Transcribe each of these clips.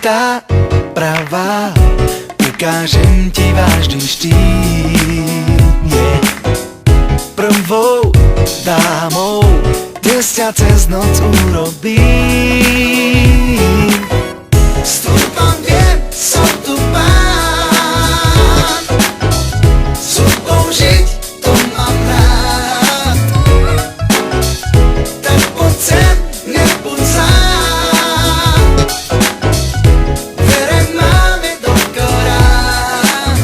tá pravá, ukážem ti vážny štýl, yeah. Prvou dámou dnes ťa cez noc urobím. Stúpam, viem, som tu pán, s hudbou žiť, to mám rád. Tak poď sem, nebuď sám, dvere máme dokorán.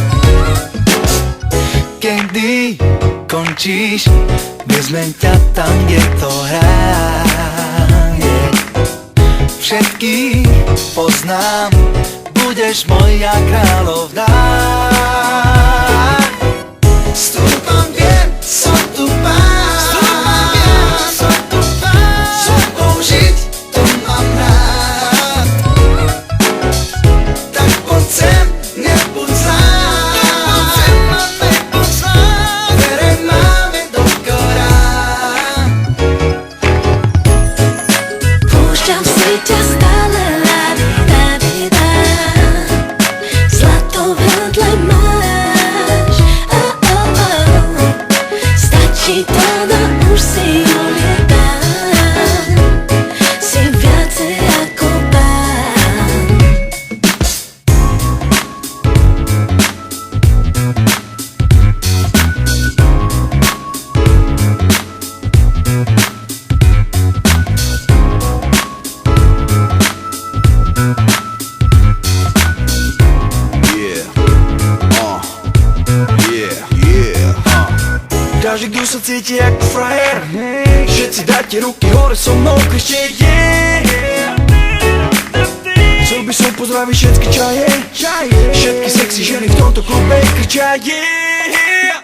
Kedy končíš, vezmem ťa tam, kde to hraje. Všetkých poznám, budeš moja kráľovná. Stúpam, viem, som tu pán, s hudbou žiť, to mám rád. Tak poď sem, nebuď sám, dvere máme dokorán. Púšťam si ťa stále, la-di-da-di-da, zlato vedle máš, oh. Stačí to, no už si ulietám, si viacej ako pán. Každý, kto sa cíti ako frajer, všetci dajte ruky hore so mnou, kričte yeah. Chcel by som pozdraviť všetky čaje, všetky sexy ženy v tomto klube kričia yeah.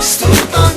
Stúpam,